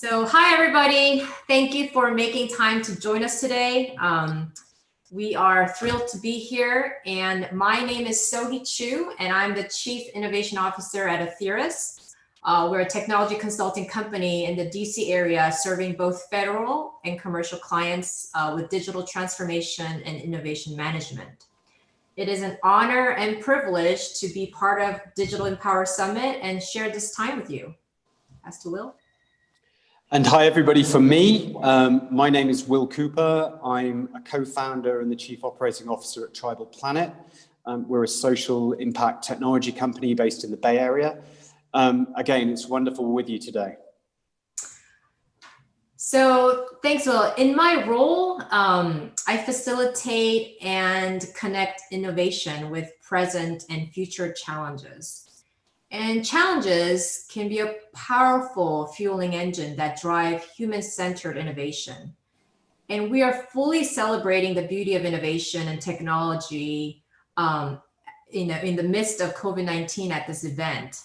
So hi, everybody. Thank you for making time to join us today. We are thrilled to be here. And my name is Sohee Chu, and I'm the Chief Innovation Officer at AITHERAS. We're a technology consulting company in the DC area, serving both federal and commercial clients with digital transformation and innovation management. It is an honor and privilege to be part of Digital Empower Summit and share this time with you. Pass to Will. And hi, everybody, from me. My name is Will Cooper. I'm a co-founder and the Chief Operating Officer at Tribal Planet. We're a social impact technology company based in the Bay Area. Again, it's wonderful with you today. So thanks, Will. In my role, I facilitate and connect innovation with present and future challenges. And challenges can be a powerful fueling engine that drive human-centered innovation. And we are fully celebrating the beauty of innovation and technology in the midst of COVID-19 at this event.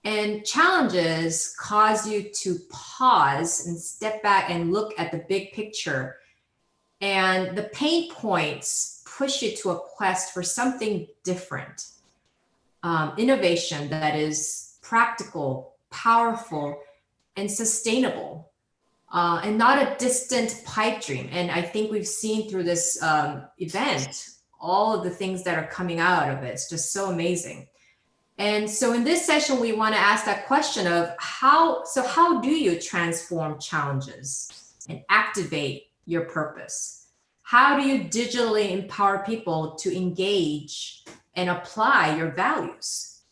And challenges cause you to pause and step back and look at the big picture. And the pain points push you to a quest for something different. Innovation that is practical, powerful, and sustainable, and not a distant pipe dream. And I think we've seen through this event, all of the things that are coming out of it. It's just so amazing. And so in this session, we want to ask that question of how do you transform challenges and activate your purpose? How do you digitally empower people to engage and apply your values?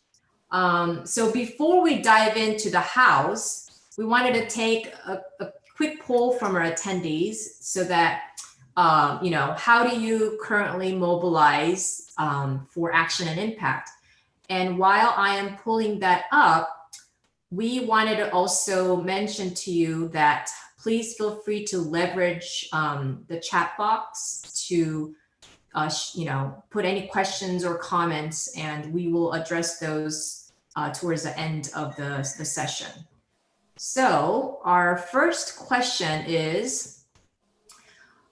So before we dive into the hows, we wanted to take a quick poll from our attendees so that, how do you currently mobilize for action and impact? And while I am pulling that up, we wanted to also mention to you that please feel free to leverage the chat box to put any questions or comments, and we will address those towards the end of the session. So our first question is,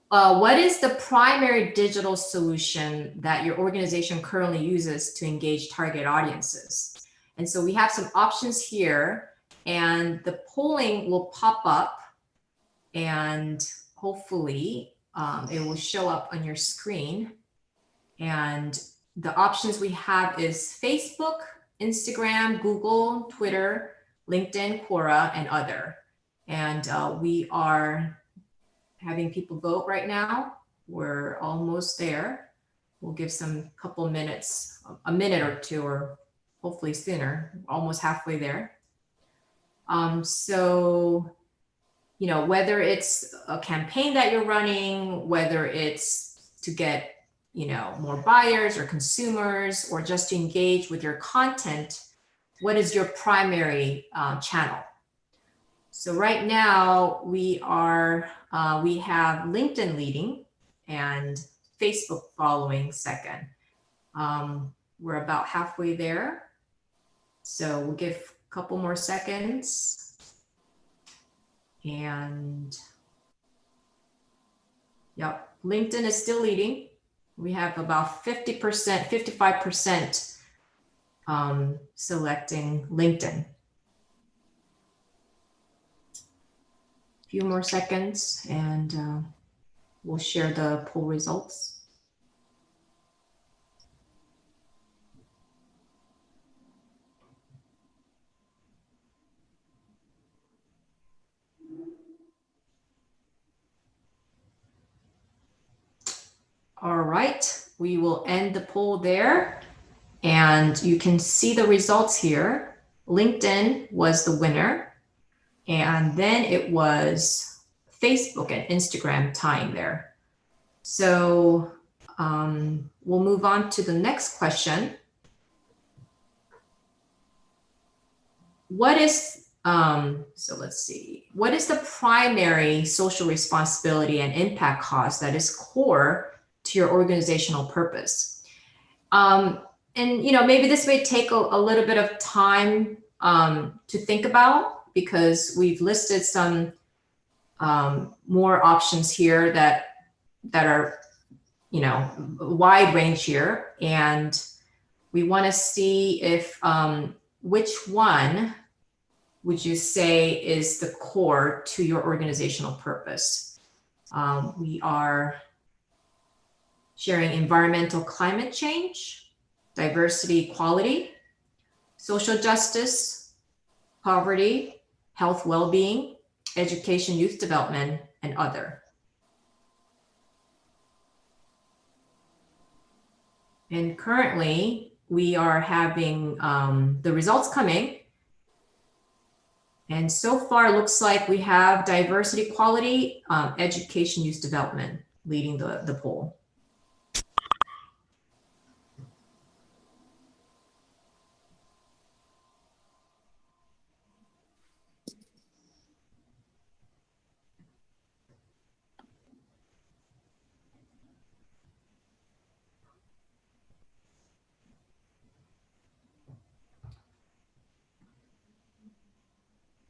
what is the primary digital solution that your organization currently uses to engage target audiences? And so we have some options here, and the polling will pop up, and hopefully it will show up on your screen. And the options we have is Facebook, Instagram, Google, Twitter, LinkedIn, Quora, and other. And we are having people vote right now. We're almost there. We'll give some couple minutes, a minute or two, or hopefully sooner, almost halfway there. Whether it's a campaign that you're running, whether it's to get more buyers or consumers, or just to engage with your content, what is your primary channel? So right now we have LinkedIn leading and Facebook following second. We're about halfway there. So we'll give a couple more seconds. And yep, LinkedIn is still leading. We have about 50%, 55% selecting LinkedIn. A few more seconds, and we'll share the poll results. All right, we will end the poll there, and you can see the results here. LinkedIn was the winner, and then it was Facebook and Instagram tying there. So we'll move on to the next question. What is the primary social responsibility and impact cause that is core to your organizational purpose? And maybe this may take a little bit of time to think about, because we've listed some more options here that are, you know, wide range here. And we want to see if which one would you say is the core to your organizational purpose? We are sharing environmental climate change, diversity, equality, social justice, poverty, health, well-being, education, youth development, and other. And currently, we are having the results coming. And so far, it looks like we have diversity, equality, education, youth development leading the poll.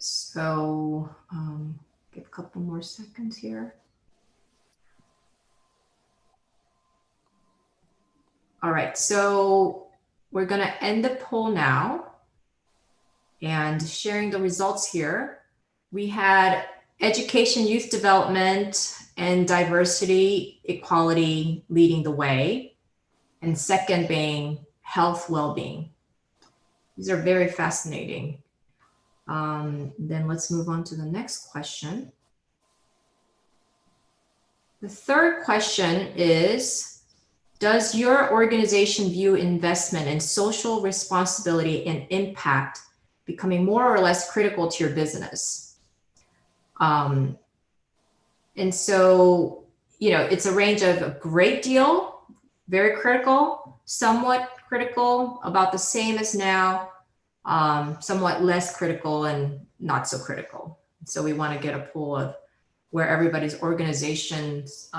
So give a couple more seconds here. All right, so we're gonna end the poll now and sharing the results here. We had education, youth development, and diversity, equality leading the way, and second being health, well-being. These are very fascinating. Then let's move on to the next question. The third question is, does your organization view investment in social responsibility and impact becoming more or less critical to your business? And so, you know, it's a range of a great deal, very critical, somewhat critical, about the same as now, somewhat less critical, and not so critical. So we want to get a pool of where everybody's organization's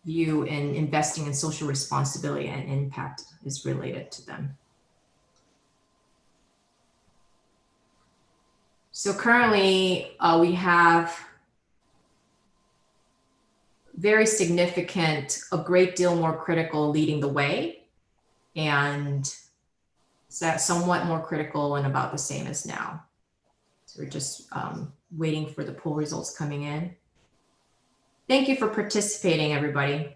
view in investing in social responsibility and impact is related to them. So currently we have very significant, a great deal more critical leading the way, and somewhat more critical and about the same as now. So we're just waiting for the poll results coming in. Thank you for participating, everybody.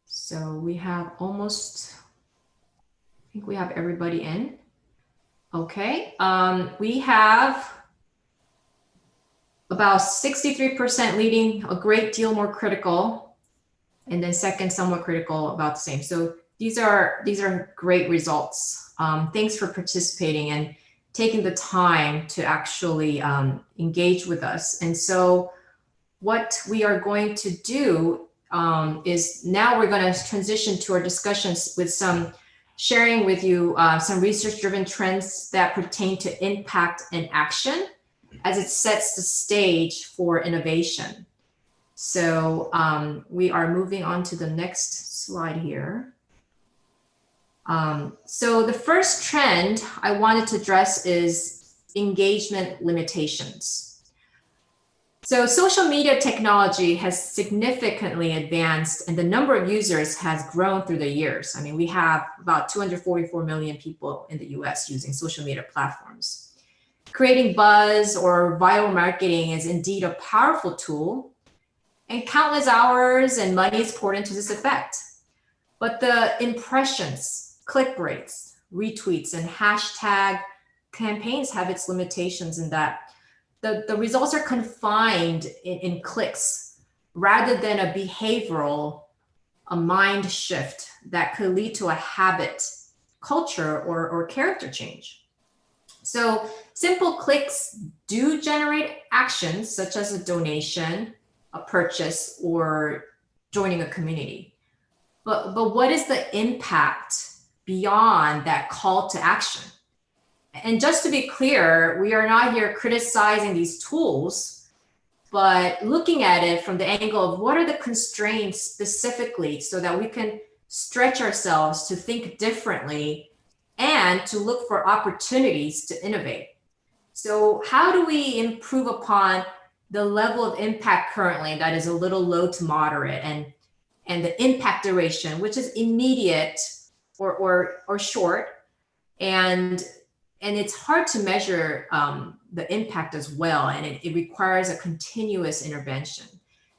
So we have almost, I think we have everybody in. Okay, we have about 63% leading, a great deal more critical, and then second, somewhat critical, about the same. So these are great results. Thanks for participating and taking the time to actually engage with us. And so what we are going to do is now we're going to transition to our discussions with some sharing with you some research-driven trends that pertain to impact and action as it sets the stage for innovation. So we are moving on to the next slide here. So the first trend I wanted to address is engagement limitations. So social media technology has significantly advanced, and the number of users has grown through the years. I mean, we have about 244 million people in the US using social media platforms. Creating buzz or viral marketing is indeed a powerful tool, and countless hours and money is poured into this effect. But the impressions, click rates, retweets, and hashtag campaigns have its limitations in that the results are confined in clicks rather than a behavioral, a mind shift that could lead to a habit, culture, or character change. So simple clicks do generate actions such as a donation, a purchase, or joining a community. But what is the impact beyond that call to action? And just to be clear, we are not here criticizing these tools. but looking at it from the angle of what are the constraints specifically so that we can stretch ourselves to think differently and to look for opportunities to innovate. So how do we improve upon the level of impact currently that is a little low to moderate, and the impact duration, which is immediate or short, and it's hard to measure the impact as well, and it requires a continuous intervention.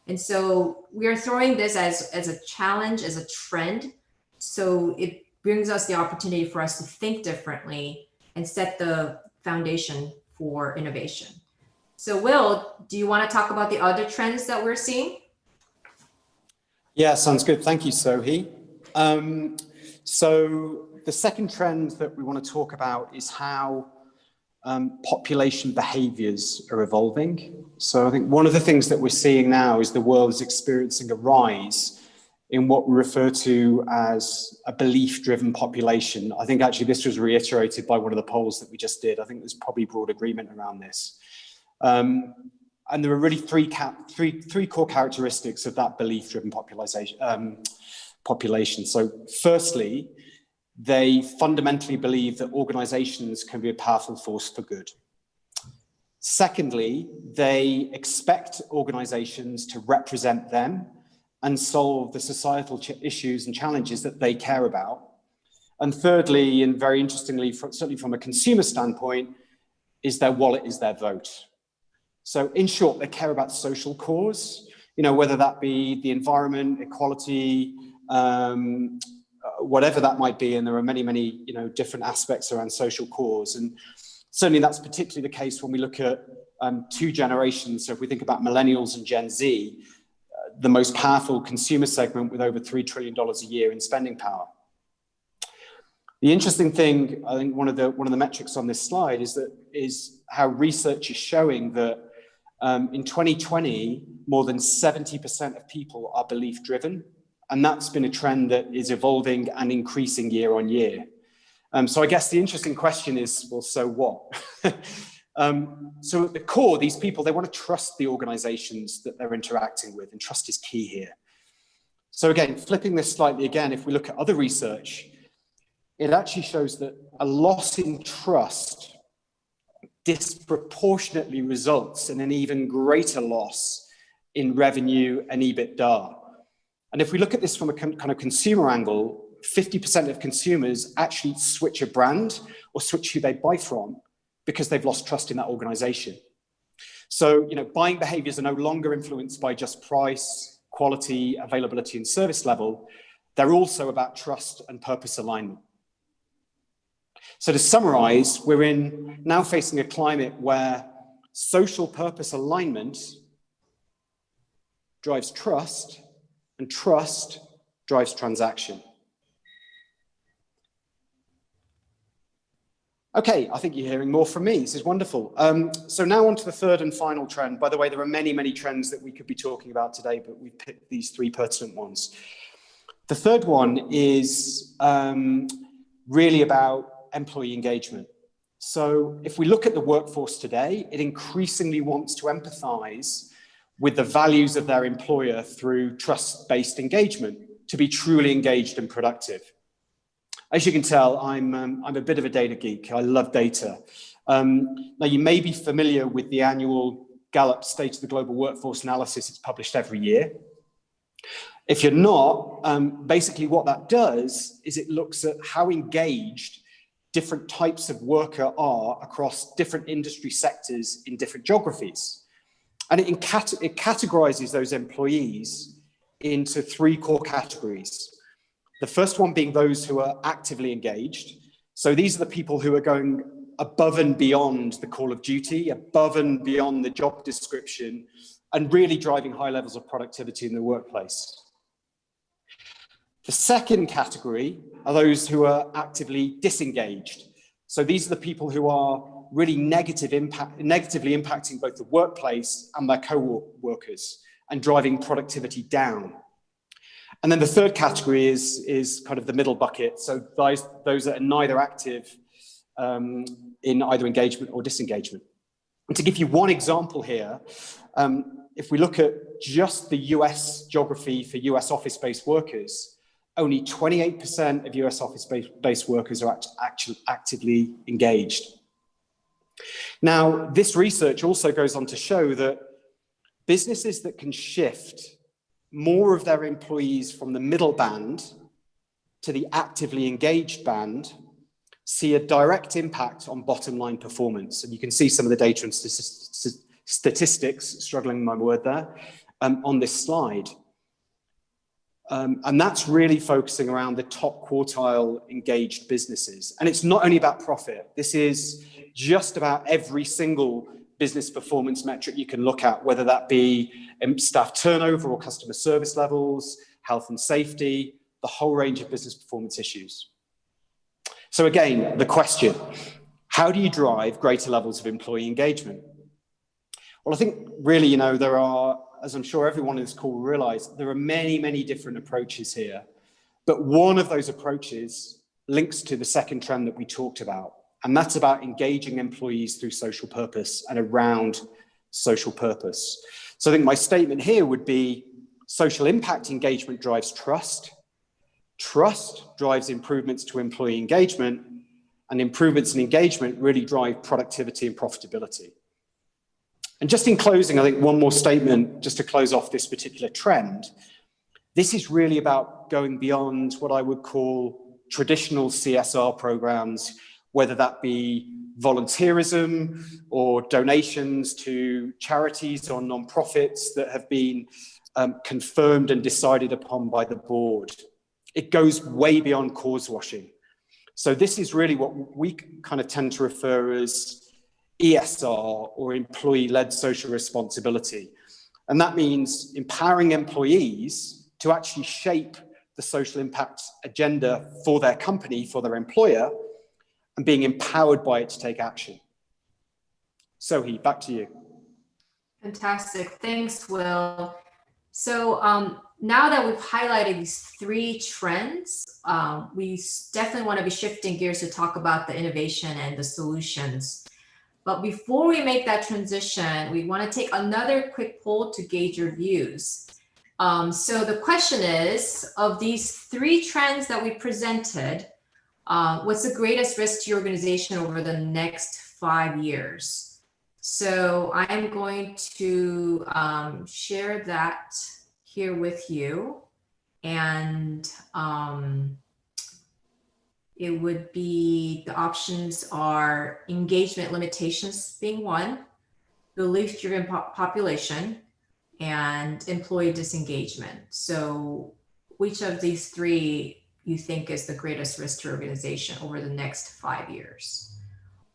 And so we are throwing this as a challenge, as a trend. So it brings us the opportunity for us to think differently and set the foundation for innovation. So Will, do you want to talk about the other trends that we're seeing? Yeah, sounds good. Thank you, Sohee. So the second trend that we want to talk about is how population behaviors are evolving. So I think one of the things that we're seeing now is the world is experiencing a rise in what we refer to as a belief-driven population. I think actually this was reiterated by one of the polls that we just did. I think there's probably broad agreement around this. And there are really three core characteristics of that belief-driven population. So firstly, they fundamentally believe that organizations can be a powerful force for good. Secondly, they expect organizations to represent them and solve the societal issues and challenges that they care about. And thirdly, and very interestingly, certainly from a consumer standpoint, is their wallet is their vote. So in short, they care about social cause, whether that be the environment, equality, whatever that might be. And there are many, many, different aspects around social cause. And certainly that's particularly the case when we look at two generations. So if we think about millennials and Gen Z, the most powerful consumer segment with over $3 trillion a year in spending power. The interesting thing, I think one of the metrics on this slide is how research is showing that in 2020, more than 70% of people are belief driven. And that's been a trend that is evolving and increasing year on year. So I guess the interesting question is, well, so what? So at the core, these people, they want to trust the organizations that they're interacting with, and trust is key here. So again, flipping this slightly again, if we look at other research, it actually shows that a loss in trust disproportionately results in an even greater loss in revenue and EBITDA. And if we look at this from a kind of consumer angle, 50% of consumers actually switch a brand or switch who they buy from because they've lost trust in that organization. So, buying behaviors are no longer influenced by just price, quality, availability, and service level. They're also about trust and purpose alignment. So to summarize, we're now facing a climate where social purpose alignment drives trust, and trust drives transaction. Okay, I think you're hearing more from me. This is wonderful. So now on to the third and final trend. By the way, there are many, many trends that we could be talking about today, but we've picked these three pertinent ones. The third one is really about employee engagement. So if we look at the workforce today, it increasingly wants to empathize with the values of their employer through trust-based engagement to be truly engaged and productive. As you can tell, I'm a bit of a data geek. I love data. Now, you may be familiar with the annual Gallup State of the Global Workforce Analysis. It's published every year. If you're not, basically what that does is it looks at how engaged different types of worker are across different industry sectors in different geographies. And it categorizes those employees into three core categories. The first one being those who are actively engaged. So these are the people who are going above and beyond the call of duty, above and beyond the job description, and really driving high levels of productivity in the workplace. The second category are those who are actively disengaged. So these are the people who are really negatively impacting both the workplace and their co-workers and driving productivity down. And then the third category is kind of the middle bucket. So those that are neither active in either engagement or disengagement. And to give you one example here, if we look at just the US geography for US office-based workers, only 28% of US office-based workers are actually actively engaged. Now, this research also goes on to show that businesses that can shift more of their employees from the middle band to the actively engaged band see a direct impact on bottom line performance. And you can see some of the data and statistics, struggling with my word there, on this slide. And that's really focusing around the top quartile engaged businesses. And it's not only about profit. This is just about every single business performance metric you can look at, whether that be staff turnover or customer service levels, health and safety, the whole range of business performance issues. So again, the question, how do you drive greater levels of employee engagement? Well, I think really, there are, as I'm sure everyone in this call will realize, there are many, many different approaches here. But one of those approaches links to the second trend that we talked about, and that's about engaging employees through social purpose and around social purpose. So I think my statement here would be social impact engagement drives trust. Trust drives improvements to employee engagement, and improvements in engagement really drive productivity and profitability. And just in closing, I think one more statement just to close off this particular trend. This is really about going beyond what I would call traditional CSR programs, whether that be volunteerism or donations to charities or nonprofits that have been confirmed and decided upon by the board. It goes way beyond cause washing. So this is really what we kind of tend to refer as ESR, or employee-led social responsibility. And that means empowering employees to actually shape the social impact agenda for their company, for their employer, and being empowered by it to take action. Sohee, back to you. Fantastic. Thanks, Will. So now that we've highlighted these three trends, we definitely want to be shifting gears to talk about the innovation and the solutions. But before we make that transition, we want to take another quick poll to gauge your views. So the question is, of these three trends that we presented, what's the greatest risk to your organization over the next 5 years? So I'm going to share that here with you. And it would be, the options are engagement limitations being one, belief-driven population, and employee disengagement. So which of these three you think is the greatest risk to your organization over the next 5 years?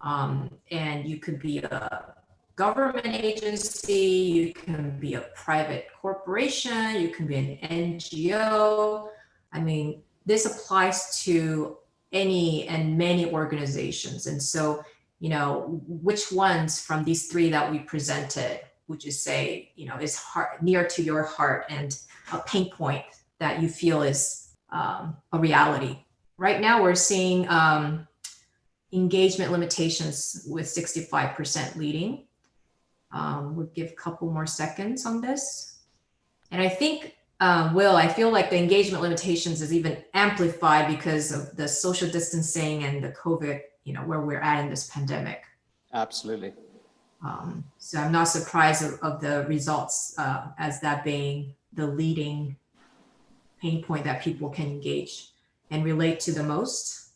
And you could be a government agency, you can be a private corporation, you can be an NGO. I mean, this applies to any and many organizations. And so, which ones from these three that we presented would you say, is near to your heart and a pain point that you feel is a reality? Right now, we're seeing engagement limitations with 65% leading. We'll give a couple more seconds on this. And I think, Will, I feel like the engagement limitations is even amplified because of the social distancing and the COVID, where we're at in this pandemic. Absolutely. So I'm not surprised of the results as that being the leading pain point that people can engage and relate to the most.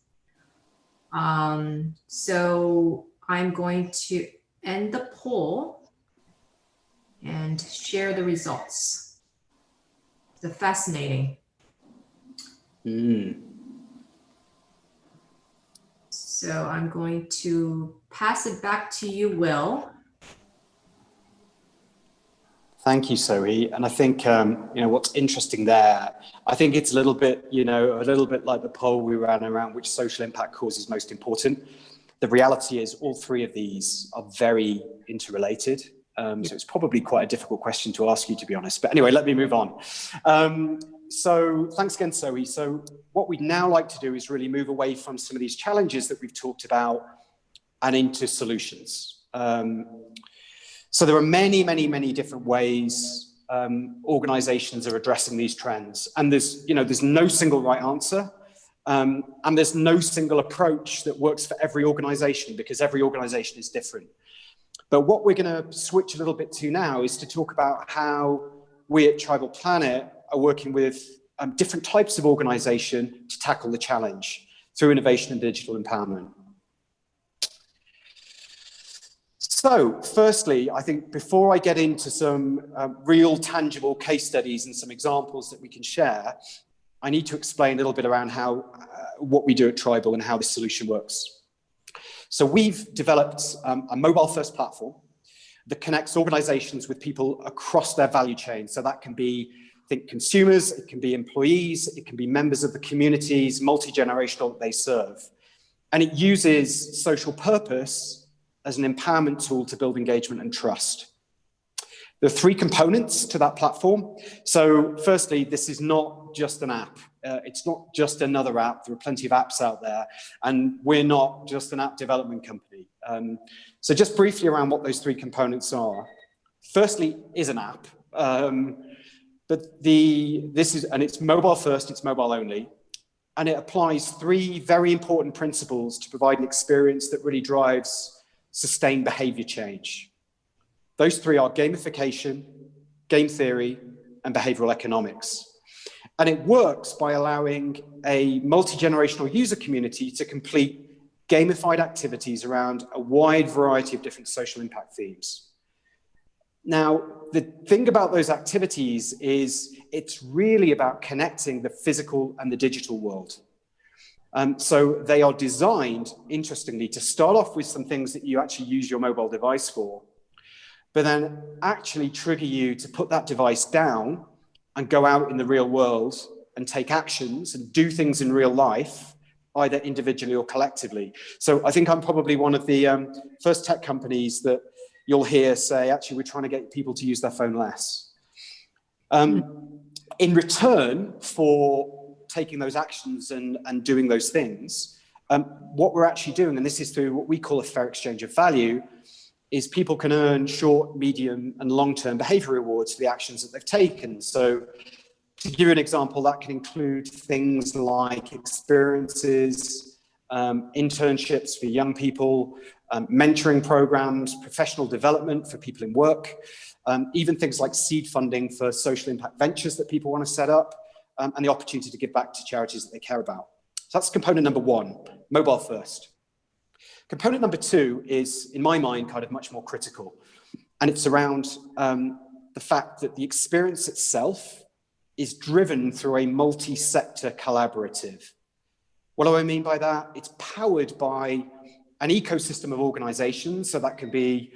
So I'm going to end the poll and share the results. It's fascinating. So I'm going to pass it back to you, Will. Thank you, Sohee. And I think, what's interesting there, I think it's a little bit like the poll we ran around which social impact cause is most important. The reality is all three of these are very interrelated. So it's probably quite a difficult question to ask you, to be honest. But anyway, let me move on. So thanks again, Sohee. So what we'd now like to do is really move away from some of these challenges that we've talked about and into solutions. So there are many, many, many different ways organizations are addressing these trends. And there's no single right answer. And there's no single approach that works for every organization, because every organization is different. But what we're going to switch a little bit to now is to talk about how we at Tribal Planet are working with different types of organization to tackle the challenge through innovation and digital empowerment. So firstly, I think before I get into some real tangible case studies and some examples that we can share, I need to explain a little bit around how what we do at Tribal and how this solution works. So we've developed a mobile-first platform that connects organizations with people across their value chain. So that can be, think consumers, it can be employees, it can be members of the communities, multi-generational that they serve. And it uses social purpose as an empowerment tool to build engagement and trust. There are three components to that platform. So firstly, this is not just an app. It's not just another app. There are plenty of apps out there, and we're not just an app development company. So just briefly around what those three components are. Firstly is an app, but it's mobile first, it's mobile only, and it applies three very important principles to provide an experience that really drives sustained behavior change. Those three are gamification, game theory, and behavioral economics. And it works by allowing a multi-generational user community to complete gamified activities around a wide variety of different social impact themes. Now, the thing about those activities is it's really about connecting the physical and the digital world. So they are designed, interestingly, to start off with some things that you actually use your mobile device for, but then actually trigger you to put that device down and go out in the real world and take actions and do things in real life, either individually or collectively. So I think I'm probably one of the first tech companies that you'll hear say, actually, we're trying to get people to use their phone less. In return for taking those actions and doing those things, what we're actually doing, and this is through what we call a fair exchange of value, is people can earn short, medium, and long-term behavior rewards for the actions that they've taken. So to give you an example, that can include things like experiences, internships for young people, mentoring programs, professional development for people in work, even things like seed funding for social impact ventures that people want to set up, and the opportunity to give back to charities that they care about. So that's component number one, mobile first. Component number two is, in my mind, kind of much more critical. And it's around the fact that the experience itself is driven through a multi-sector collaborative. What do I mean by that? It's powered by an ecosystem of organizations. So that can be,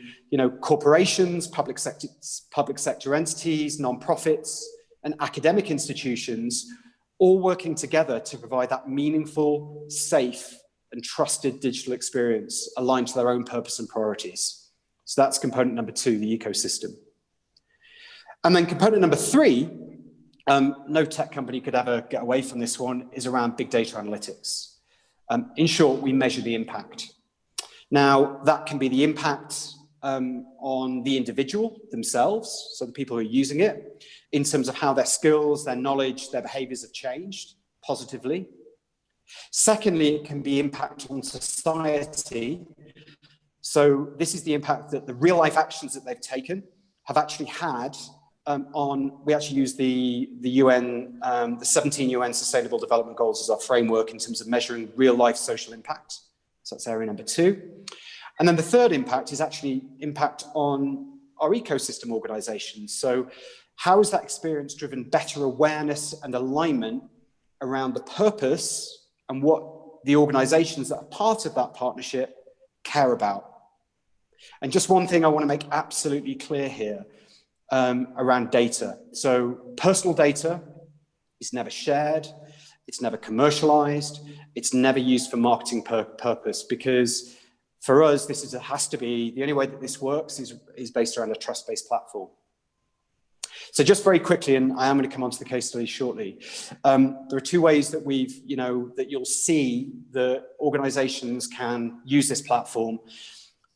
corporations, public sector entities, nonprofits, and academic institutions, all working together to provide that meaningful, safe, and trusted digital experience aligned to their own purpose and priorities. So that's component number two, the ecosystem. And then component number three, no tech company could ever get away from this one, is around big data analytics. In short, we measure the impact. Now, that can be the impact on the individual themselves, so the people who are using it, in terms of how their skills, their knowledge, their behaviors have changed positively. Secondly, it can be impact on society. So this is the impact that the real life actions that they've taken have actually had we actually use the UN, the 17 UN Sustainable Development Goals as our framework in terms of measuring real life social impact. So that's area number two. And then the third impact is actually impact on our ecosystem organizations. So how has that experience driven better awareness and alignment around the purpose and what the organizations that are part of that partnership care about? And just one thing I want to make absolutely clear here around data. So personal data is never shared, it's never commercialized, it's never used for marketing purpose, because for us, has to be, the only way that this works is based around a trust-based platform. So just very quickly, and I am going to come on to the case study shortly, there are two ways that that you'll see that organizations can use this platform.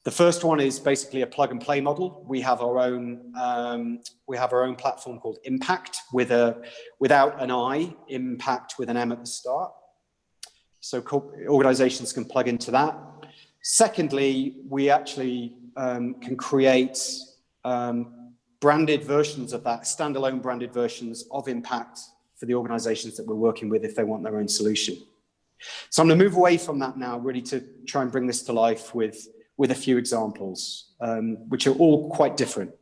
The first one is basically a plug and play model. We have our own platform called Impact without an I, Impact with an M at the start. So organizations can plug into that. Secondly, we actually can create branded versions of that, standalone branded versions of Impact for the organizations that we're working with if they want their own solution. So I'm going to move away from that now, really, to try and bring this to life with a few examples, which are all quite different.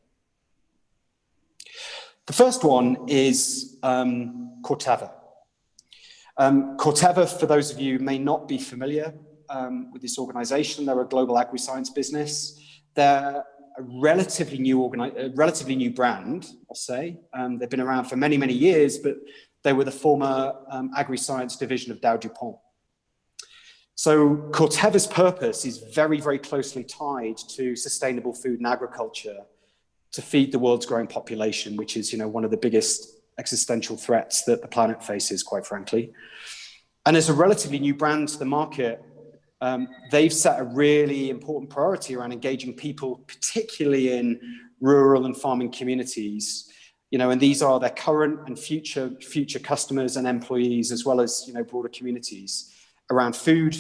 The first one is Corteva. Corteva, for those of you who may not be familiar with this organization, they're a global agri-science business. They're a relatively new brand, I'll say. They've been around for many, many years, but they were the former agri-science division of Dow DuPont. So Corteva's purpose is very, very closely tied to sustainable food and agriculture to feed the world's growing population, which is, one of the biggest existential threats that the planet faces, quite frankly. And as a relatively new brand to the market, they've set a really important priority around engaging people, particularly in rural and farming communities. And these are their current and future customers and employees, as well as, broader communities around food,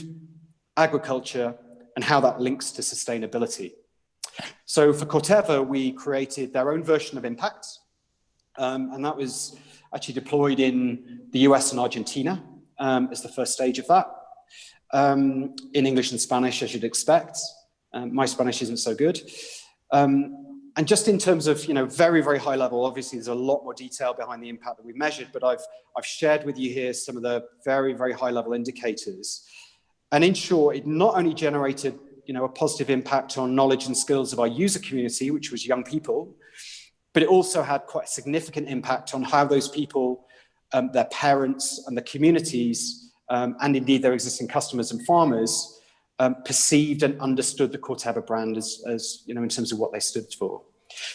agriculture, and how that links to sustainability. So for Corteva, we created their own version of Impact, and that was actually deployed in the US and Argentina as the first stage of that, in English and Spanish, as you'd expect. My Spanish isn't so good. And just in terms of, very, very high level, obviously there's a lot more detail behind the impact that we've measured, but I've shared with you here some of the very, very high level indicators. And in short, it not only generated, a positive impact on knowledge and skills of our user community, which was young people, but it also had quite a significant impact on how those people, their parents and the communities, and indeed their existing customers and farmers, perceived and understood the Corteva brand as in terms of what they stood for.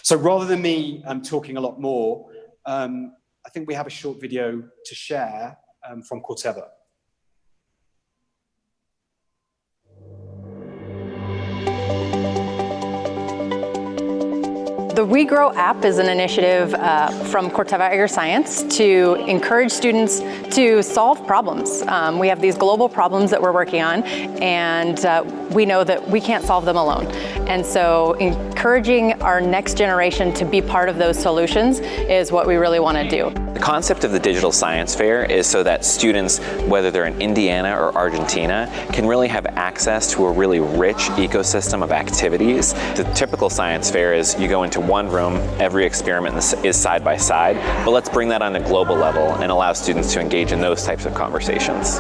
So rather than me talking a lot more, I think we have a short video to share from Corteva. The We Grow app is an initiative from Corteva AgriScience to encourage students to solve problems. We have these global problems that we're working on, and we know that we can't solve them alone. And so encouraging our next generation to be part of those solutions is what we really want to do. The concept of the Digital Science Fair is so that students, whether they're in Indiana or Argentina, can really have access to a really rich ecosystem of activities. The typical science fair is you go into one room, every experiment is side by side, but let's bring that on a global level and allow students to engage in those types of conversations.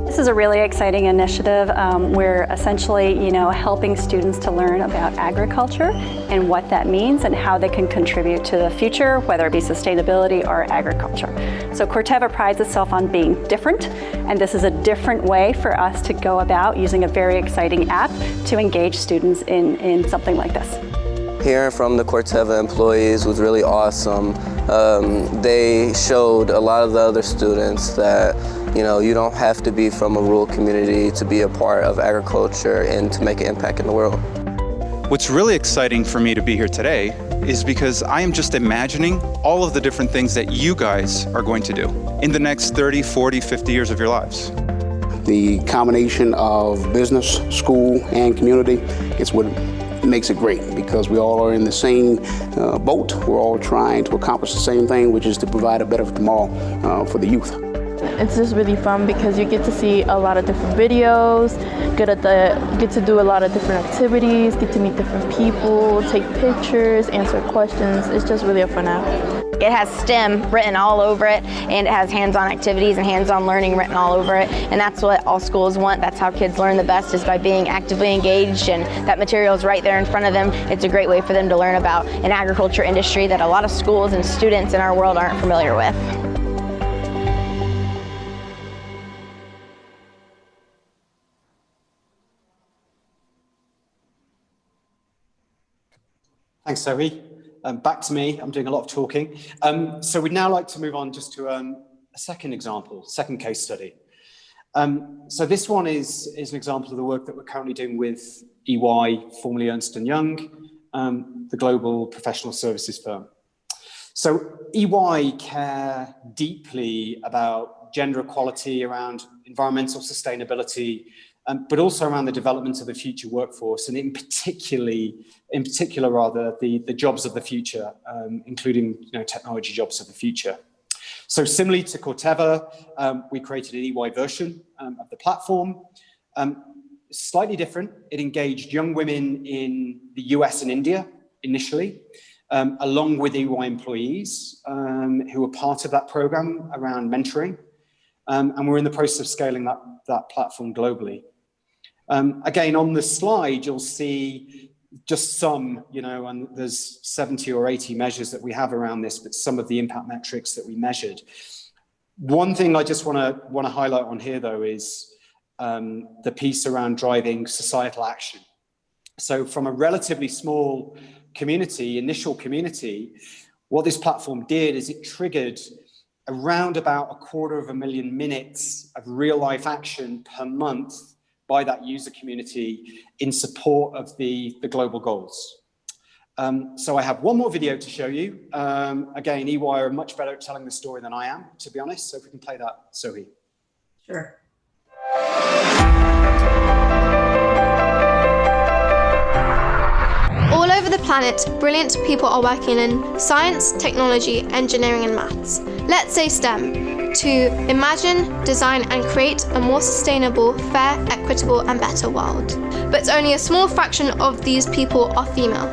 This is a really exciting initiative. We're essentially, helping students to learn about agriculture and what that means and how they can contribute to the future, whether it be sustainability or agriculture. So Corteva prides itself on being different, and this is a different way for us to go about using a very exciting app to engage students in something like this. Hearing from the Corteva employees was really awesome. They showed a lot of the other students that you don't have to be from a rural community to be a part of agriculture and to make an impact in the world. What's really exciting for me to be here today is because I am just imagining all of the different things that you guys are going to do in the next 30, 40, 50 years of your lives. The combination of business, school, and community is what makes it great, because we all are in the same boat. We're all trying to accomplish the same thing, which is to provide a better tomorrow for the youth. It's just really fun because you get to see a lot of different videos, get to do a lot of different activities, get to meet different people, take pictures, answer questions. It's just really a fun app. It has STEM written all over it, and it has hands-on activities and hands-on learning written all over it, and that's what all schools want. That's how kids learn the best, is by being actively engaged, and that material is right there in front of them. It's a great way for them to learn about an agriculture industry that a lot of schools and students in our world aren't familiar with. Thanks, Sohee. Back to me. I'm doing a lot of talking. So we'd now like to move on just to a second example, second case study. So this one is an example of the work that we're currently doing with EY, formerly Ernst & Young, the global professional services firm. So EY care deeply about gender equality, around environmental sustainability, but also around the development of the future workforce, and in particular, the jobs of the future, including technology jobs of the future. So similarly to Corteva, we created an EY version of the platform. Slightly different. It engaged young women in the US and India initially, along with EY employees who were part of that program around mentoring. And we're in the process of scaling that platform globally. Again, on the slide, you'll see just some, and there's 70 or 80 measures that we have around this, but some of the impact metrics that we measured. One thing I just want to highlight on here, though, is the piece around driving societal action. So from a relatively small community, initial community, what this platform did is it triggered around about 250,000 minutes of real life action per month by that user community in support of the global goals. So I have one more video to show you. Again, EY are much better at telling the story than I am, to be honest. So if we can play that, Sohee. Sure. All over the planet, brilliant people are working in science, technology, engineering and maths. Let's say STEM, to imagine, design and create a more sustainable, fair, equitable and better world. But only a small fraction of these people are female.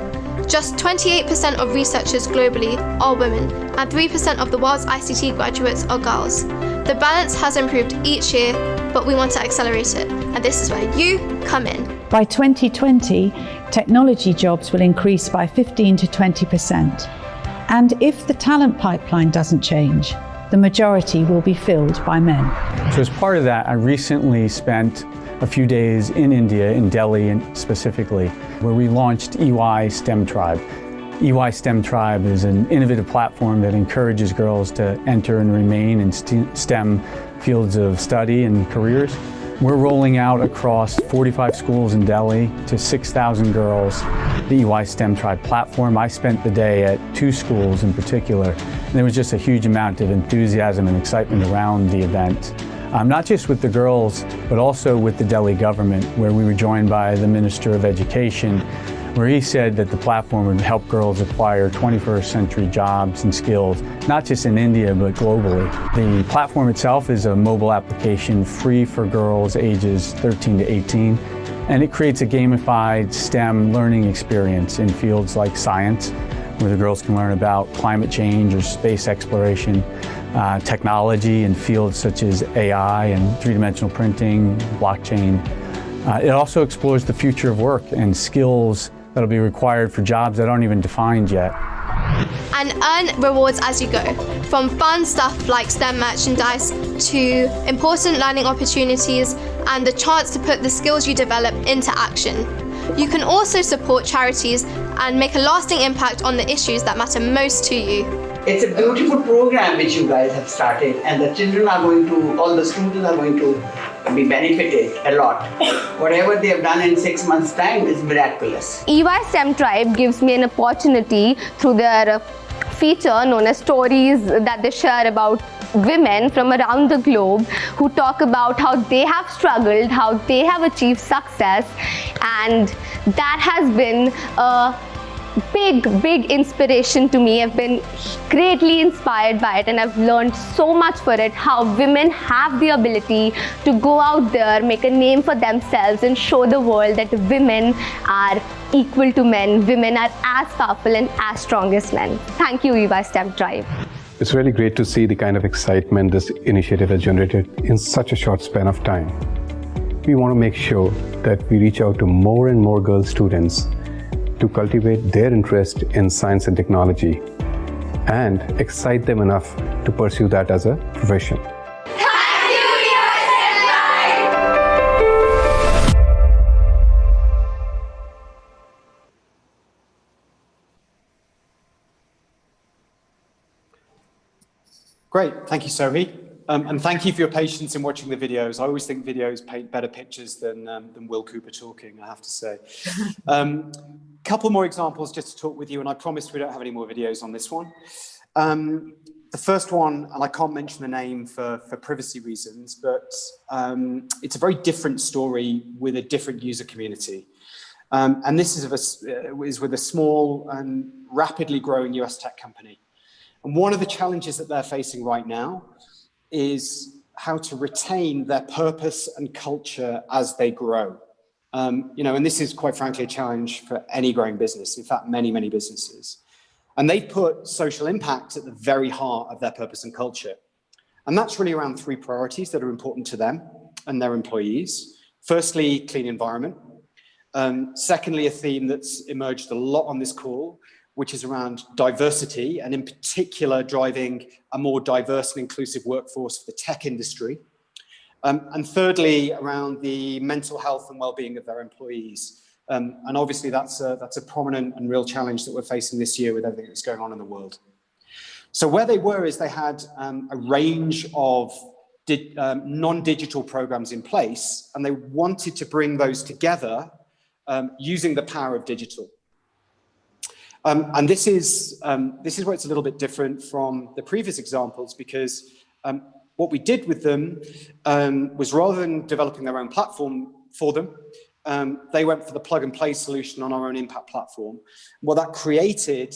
Just 28% of researchers globally are women, and 3% of the world's ICT graduates are girls. The balance has improved each year, but we want to accelerate it, and this is where you come in. By 2020, technology jobs will increase by 15 to 20%. And if the talent pipeline doesn't change, the majority will be filled by men. So as part of that, I recently spent a few days in India, in Delhi and specifically, where we launched EY STEM Tribe. EY STEM Tribe is an innovative platform that encourages girls to enter and remain in STEM fields of study and careers. We're rolling out across 45 schools in Delhi to 6,000 girls, the EY STEM Tribe platform. I spent the day at 2 schools in particular, and there was just a huge amount of enthusiasm and excitement around the event. Not just with the girls, but also with the Delhi government, where we were joined by the Minister of Education, where he said that the platform would help girls acquire 21st century jobs and skills, not just in India, but globally. The platform itself is a mobile application free for girls ages 13 to 18, and it creates a gamified STEM learning experience in fields like science, where the girls can learn about climate change or space exploration, technology in fields such as AI and three-dimensional printing, blockchain. It also explores the future of work and skills that'll be required for jobs that aren't even defined yet. And earn rewards as you go, from fun stuff like STEM merchandise to important learning opportunities and the chance to put the skills you develop into action. You can also support charities and make a lasting impact on the issues that matter most to you. It's a beautiful program which you guys have started, and the children are going to, all the students are going to be benefited a lot. Whatever they have done in 6 months' time is miraculous. EY STEM Tribe gives me an opportunity through their feature known as Stories that they share about women from around the globe who talk about how they have struggled, how they have achieved success, and that has been a big inspiration to me. I've been greatly inspired by it, and I've learned so much for it, how women have the ability to go out there, make a name for themselves and show the world that women are equal to men. Women are as powerful and as strong as men. Thank you, EY STEM Tribe. It's really great to see the kind of excitement this initiative has generated in such a short span of time. We want to make sure that we reach out to more and more girl students to cultivate their interest in science and technology and excite them enough to pursue that as a profession. Great, thank you, Sohee. And thank you for your patience in watching the videos. I always think videos paint better pictures than Will Cooper talking, I have to say. Couple more examples just to talk with you, and I promise we don't have any more videos on this one. The first one, and I can't mention the name for privacy reasons, but it's a very different story with a different user community. And this is with a small and rapidly growing US tech company. And one of the challenges that they're facing right now is how to retain their purpose and culture as they grow. And this is quite frankly a challenge for any growing business, in fact, many, many businesses. And they've put social impact at the very heart of their purpose and culture. And that's really around three priorities that are important to them and their employees. Firstly, clean environment. Secondly, a theme that's emerged a lot on this call, which is around diversity, and in particular, driving a more diverse and inclusive workforce for the tech industry. And thirdly, around the mental health and well-being of their employees. And obviously that's a prominent and real challenge that we're facing this year with everything that's going on in the world. So where they were is they had a range of non-digital programs in place, and they wanted to bring those together using the power of digital. And this is where it's a little bit different from the previous examples, because what we did with them was, rather than developing their own platform for them, they went for the plug and play solution on our own impact platform. What that created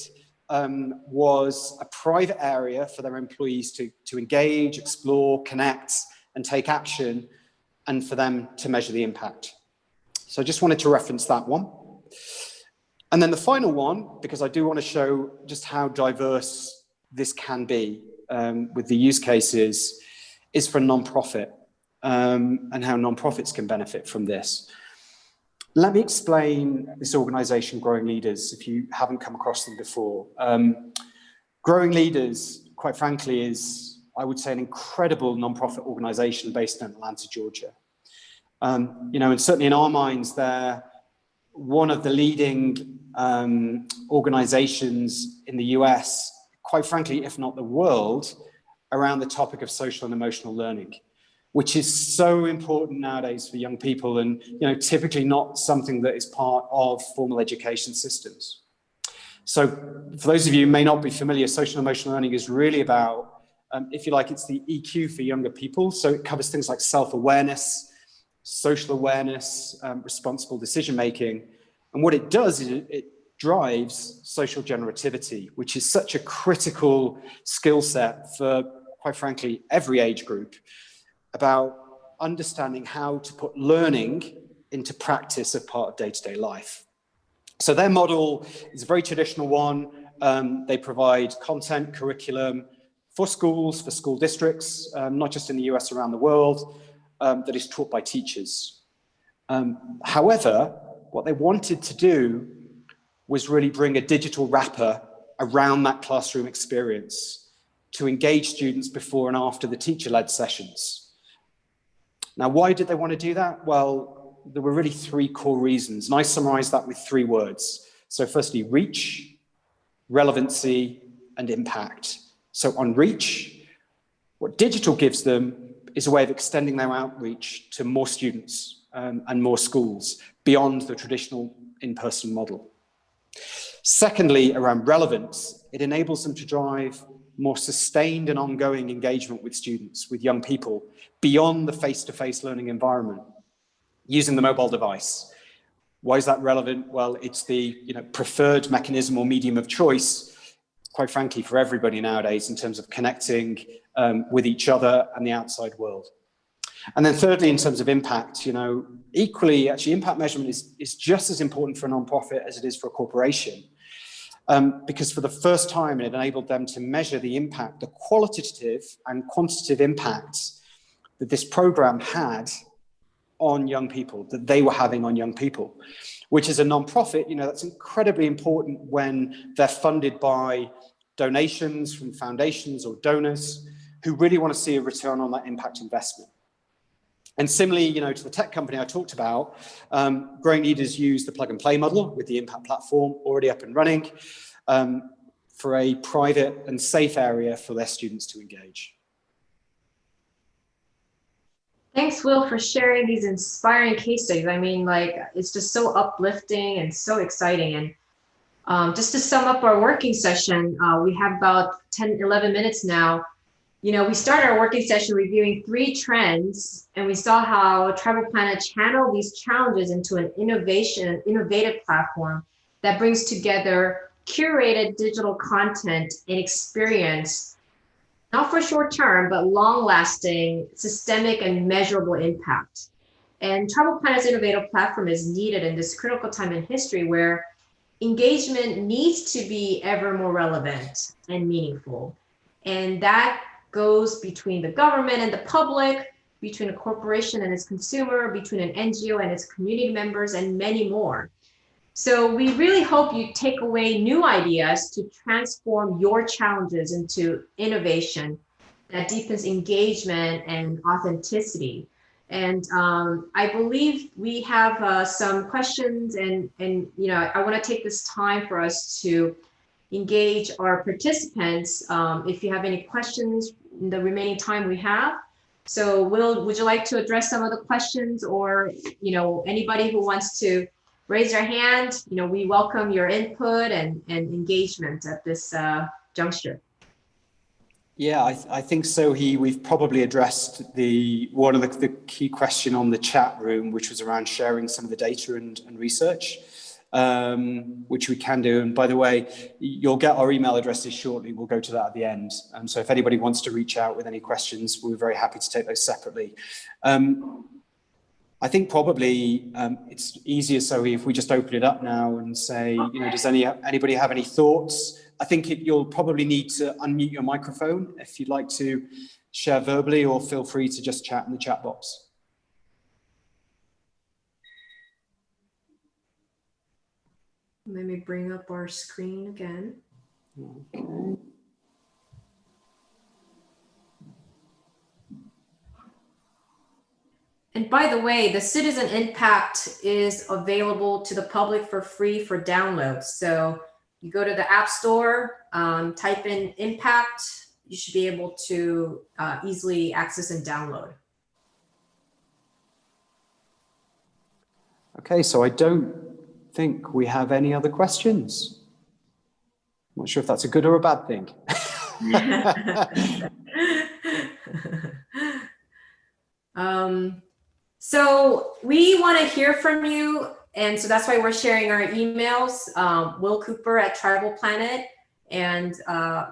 was a private area for their employees to engage, explore, connect, and take action, and for them to measure the impact. So I just wanted to reference that one. And then the final one, because I do want to show just how diverse this can be with the use cases, is for nonprofit and how nonprofits can benefit from this. Let me explain this organization, Growing Leaders, if you haven't come across them before. Growing Leaders, quite frankly, is, I would say, an incredible nonprofit organization based in Atlanta, Georgia. And certainly in our minds, they're one of the leading organizations in the US, quite frankly, if not the world, around the topic of social and emotional learning, which is so important nowadays for young people, and typically not something that is part of formal education systems. So for those of you who may not be familiar, social and emotional learning is really about, if you like, it's the EQ for younger people. So it covers things like self-awareness, social awareness, responsible decision-making. And what it does is it drives social generativity, which is such a critical skill set for, quite frankly, every age group, about understanding how to put learning into practice as part of day-to-day life. So their model is a very traditional one. They provide content, curriculum for schools, for school districts, not just in the US, around the world, that is taught by teachers. However, what they wanted to do was really bring a digital wrapper around that classroom experience to engage students before and after the teacher-led sessions. Now, why did they want to do that? Well, there were really three core reasons, and I summarized that with three words. So firstly, reach, relevancy, and impact. So on reach, what digital gives them is a way of extending their outreach to more students and more schools beyond the traditional in-person model. Secondly, around relevance, it enables them to drive more sustained and ongoing engagement with students, with young people, beyond the face-to-face learning environment, using the mobile device. Why is that relevant? Well, it's the preferred mechanism or medium of choice, quite frankly, for everybody nowadays in terms of connecting with each other and the outside world. And then thirdly, in terms of impact, equally, actually, impact measurement is just as important for a nonprofit as it is for a corporation. Because for the first time, it enabled them to measure the impact, the qualitative and quantitative impacts that this program had on young people, that they were having on young people, which is a nonprofit, that's incredibly important when they're funded by donations from foundations or donors who really want to see a return on that impact investment. And similarly, to the tech company I talked about, Growing Leaders use the plug and play model with the impact platform already up and running for a private and safe area for their students to engage. Thanks, Will, for sharing these inspiring case studies. I mean, like, it's just so uplifting and so exciting. And just to sum up our working session, we have about 10, 11 minutes now. You know, we started our working session reviewing 3 trends, and we saw how Tribal Planet channeled these challenges into an innovative platform that brings together curated digital content and experience, not for short term, but long lasting, systemic and measurable impact. And Tribal Planet's innovative platform is needed in this critical time in history where engagement needs to be ever more relevant and meaningful. And that goes between the government and the public, between a corporation and its consumer, between an NGO and its community members, and many more. So we really hope you take away new ideas to transform your challenges into innovation that deepens engagement and authenticity. And I believe we have some questions, and you know, I want to take this time for us to engage our participants. If you have any questions in the remaining time we have. So Will, would you like to address some of the questions, or, you know, anybody who wants to raise their hand? You know, we welcome your input and engagement at this juncture. Yeah, I think Sohee, we've probably addressed one of the key question on the chat room, which was around sharing some of the data and research, which we can do. And by the way, you'll get our email addresses shortly. We'll go to that at the end. So if anybody wants to reach out with any questions, we're very happy to take those separately. I think probably it's easier, Sohee, if we just open it up now and say, you know, does anybody have any thoughts? I think you'll probably need to unmute your microphone if you'd like to share verbally, or feel free to just chat in the chat box. Let me bring up our screen again. Okay. And by the way, the Citizen Impact is available to the public for free for download. So you go to the App Store, type in Impact, you should be able to easily access and download. Okay, so I don't think we have any other questions. I'm not sure if that's a good or a bad thing. So we want to hear from you. And so that's why we're sharing our emails, Will Cooper at Tribal Planet, and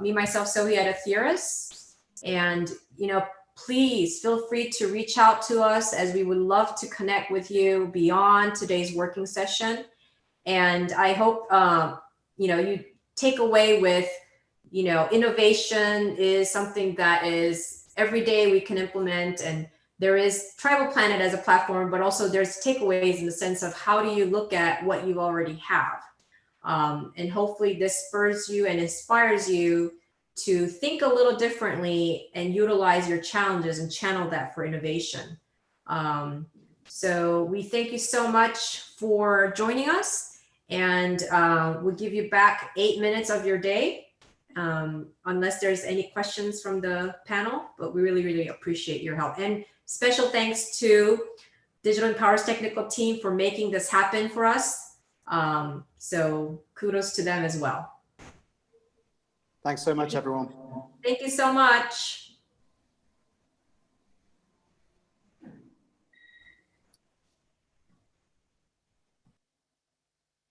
me, myself, Sohee at AITHERAS. And, you know, please feel free to reach out to us, as we would love to connect with you beyond today's working session. And I hope, you know, you take away with, you know, innovation is something that is every day we can implement, and there is Tribal Planet as a platform, but also there's takeaways in the sense of how do you look at what you already have. And hopefully this spurs you and inspires you to think a little differently and utilize your challenges and channel that for innovation. So we thank you so much for joining us, and we'll give you back 8 minutes of your day, unless there's any questions from the panel, but we really, really appreciate your help. And special thanks to Digital Empower's technical team for making this happen for us. So kudos to them as well. Thanks so much, everyone. Thank you so much.